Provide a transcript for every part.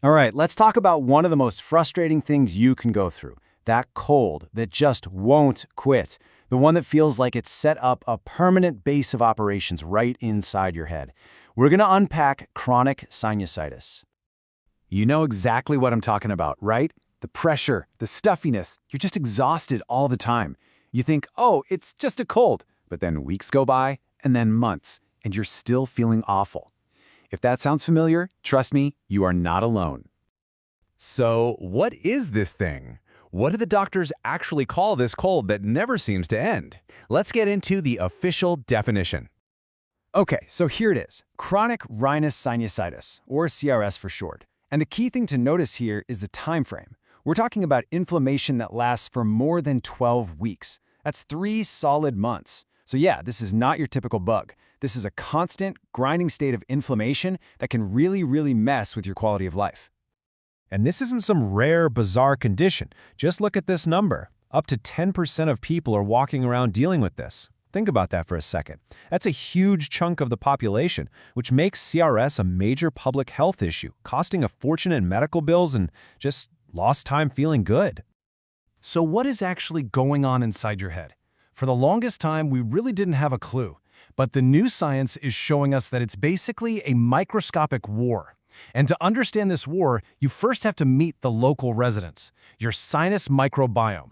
All right, let's talk about one of the most frustrating things you can go through. That cold that just won't quit. The one that feels like it's set up a permanent base of operations right inside your head. We're going to unpack chronic sinusitis. You know exactly what I'm talking about, right? The pressure, the stuffiness, you're just exhausted all the time. You think, oh, it's just a cold, but then weeks go by, and then months, and you're still feeling awful. If that sounds familiar, trust me, you are not alone. So, what is this thing? What do the doctors actually call this cold that never seems to end? Let's get into the official definition. Okay, so here it is. Chronic Rhinosinusitis, or CRS for short. And the key thing to notice here is the time frame. We're talking about inflammation that lasts for more than 12 weeks. That's 3 solid months. So yeah, this is not your typical bug. This is a constant, grinding state of inflammation that can really mess with your quality of life. And this isn't some rare, bizarre condition. Just look at this number. Up to 10% of people are walking around dealing with this. Think about that for a second. That's a huge chunk of the population, which makes CRS a major public health issue, costing a fortune in medical bills and just lost time feeling good. So what is actually going on inside your head? For the longest time, we really didn't have a clue. But the new science is showing us that it's basically a microscopic war. And to understand this war, you first have to meet the local residents, your sinus microbiome.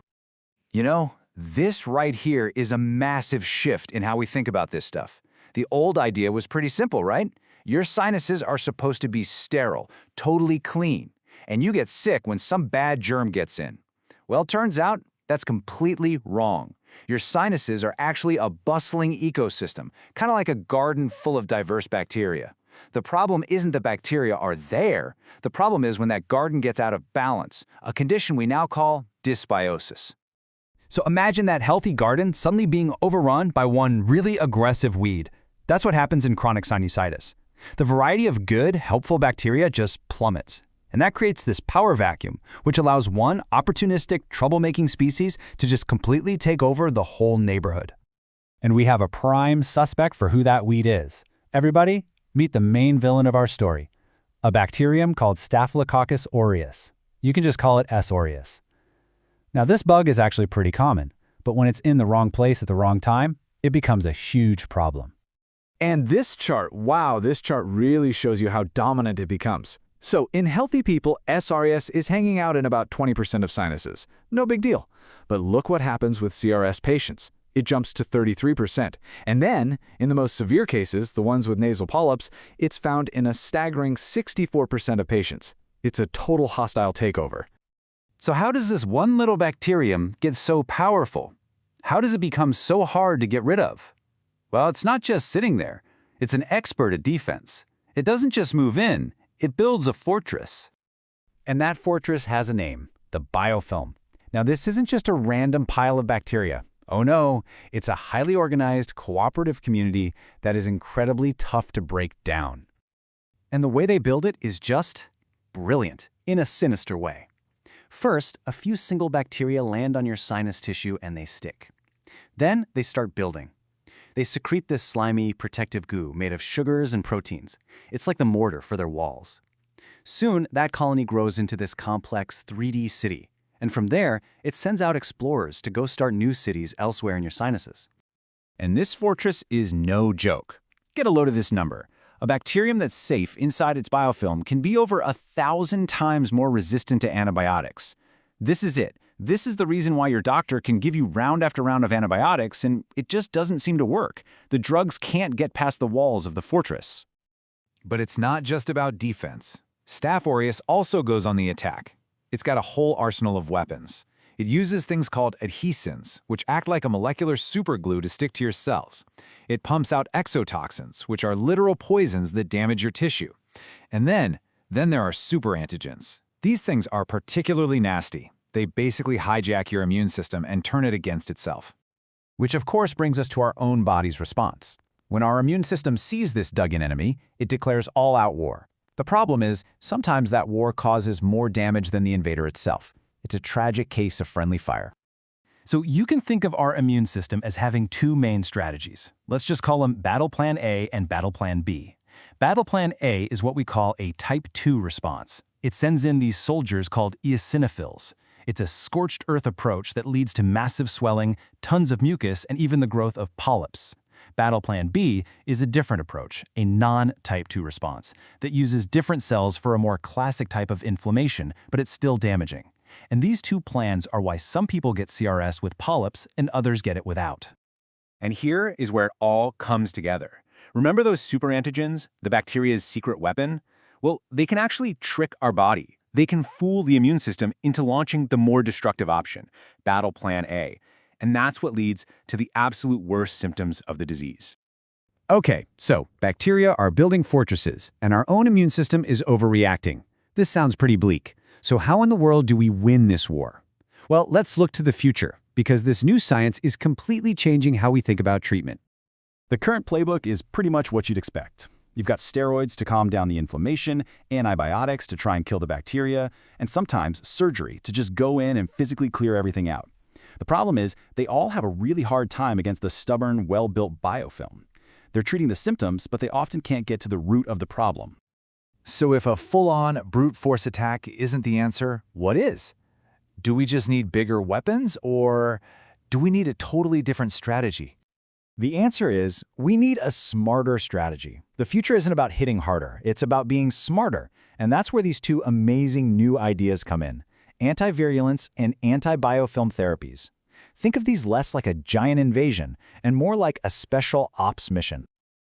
You know, this right here is a massive shift in how we think about this stuff. The old idea was pretty simple, right? Your sinuses are supposed to be sterile, totally clean, and you get sick when some bad germ gets in. Well, turns out that's completely wrong. Your sinuses are actually a bustling ecosystem, kind of like a garden full of diverse bacteria. The problem isn't the bacteria are there. The problem is when that garden gets out of balance, a condition we now call dysbiosis. So imagine that healthy garden suddenly being overrun by one really aggressive weed. That's what happens in chronic sinusitis. The variety of good, helpful bacteria just plummets. And that creates this power vacuum, which allows one opportunistic, troublemaking species to just completely take over the whole neighborhood. And we have a prime suspect for who that weed is. Everybody, meet the main villain of our story, a bacterium called Staphylococcus aureus. You can just call it S. aureus. Now, this bug is actually pretty common, but when it's in the wrong place at the wrong time, it becomes a huge problem. And this chart, wow, this chart really shows you how dominant it becomes. So in healthy people, S. aureus is hanging out in about 20% of sinuses. No big deal. But look what happens with CRS patients. It jumps to 33%. And then, in the most severe cases, the ones with nasal polyps, it's found in a staggering 64% of patients. It's a total hostile takeover. So how does this one little bacterium get so powerful? How does it become so hard to get rid of? Well, it's not just sitting there. It's an expert at defense. It doesn't just move in, it builds a fortress. And that fortress has a name, the biofilm. Now, this isn't just a random pile of bacteria. Oh no, it's a highly organized, cooperative community that is incredibly tough to break down. And the way they build it is just brilliant, in a sinister way. First, a few single bacteria land on your sinus tissue and they stick. Then they start building. They secrete this slimy, protective goo made of sugars and proteins. It's like the mortar for their walls. Soon, that colony grows into this complex 3D city. And from there, it sends out explorers to go start new cities elsewhere in your sinuses. And this fortress is no joke. Get a load of this number. A bacterium that's safe inside its biofilm can be over 1,000 times more resistant to antibiotics. This is it. This is the reason why your doctor can give you round after round of antibiotics and it just doesn't seem to work. The drugs can't get past the walls of the fortress. But it's not just about defense. Staph aureus also goes on the attack. It's got a whole arsenal of weapons. It uses things called adhesins, which act like a molecular superglue to stick to your cells. It pumps out exotoxins, which are literal poisons that damage your tissue. And then there are superantigens. These things are particularly nasty. They basically hijack your immune system and turn it against itself. Which of course brings us to our own body's response. When our immune system sees this dug-in enemy, it declares all-out war. The problem is, sometimes that war causes more damage than the invader itself. It's a tragic case of friendly fire. So you can think of our immune system as having two main strategies. Let's just call them Battle Plan A and Battle Plan B. Battle Plan A is what we call a Type 2 response. It sends in these soldiers called eosinophils. It's a scorched earth approach that leads to massive swelling, tons of mucus, and even the growth of polyps. Battle Plan B is a different approach, a non-type 2 response, that uses different cells for a more classic type of inflammation, but it's still damaging. And these two plans are why some people get CRS with polyps and others get it without. And here is where it all comes together. Remember those superantigens, the bacteria's secret weapon? Well, they can actually trick our body. They can fool the immune system into launching the more destructive option, Battle Plan A. And that's what leads to the absolute worst symptoms of the disease. Okay, so bacteria are building fortresses, and our own immune system is overreacting. This sounds pretty bleak. So how in the world do we win this war? Well, let's look to the future, because this new science is completely changing how we think about treatment. The current playbook is pretty much what you'd expect. You've got steroids to calm down the inflammation, antibiotics to try and kill the bacteria, and sometimes surgery to just go in and physically clear everything out. The problem is, they all have a really hard time against the stubborn, well-built biofilm. They're treating the symptoms, but they often can't get to the root of the problem. So if a full-on brute force attack isn't the answer, what is? Do we just need bigger weapons, or do we need a totally different strategy? The answer is, we need a smarter strategy. The future isn't about hitting harder, it's about being smarter. And that's where these two amazing new ideas come in: anti-virulence and anti-biofilm therapies. Think of these less like a giant invasion and more like a special ops mission.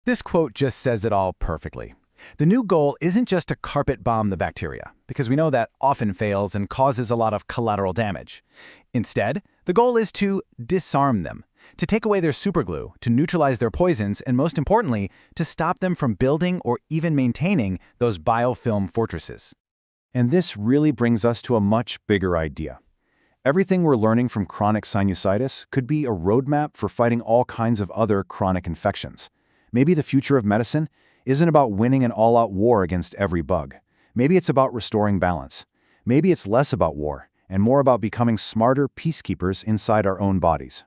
This quote just says it all perfectly. The new goal isn't just to carpet bomb the bacteria, because we know that often fails and causes a lot of collateral damage. Instead, the goal is to disarm them, to take away their superglue, to neutralize their poisons, and most importantly, to stop them from building or even maintaining those biofilm fortresses. And this really brings us to a much bigger idea. Everything we're learning from chronic sinusitis could be a roadmap for fighting all kinds of other chronic infections. Maybe the future of medicine isn't about winning an all-out war against every bug. Maybe it's about restoring balance. Maybe it's less about war and more about becoming smarter peacekeepers inside our own bodies.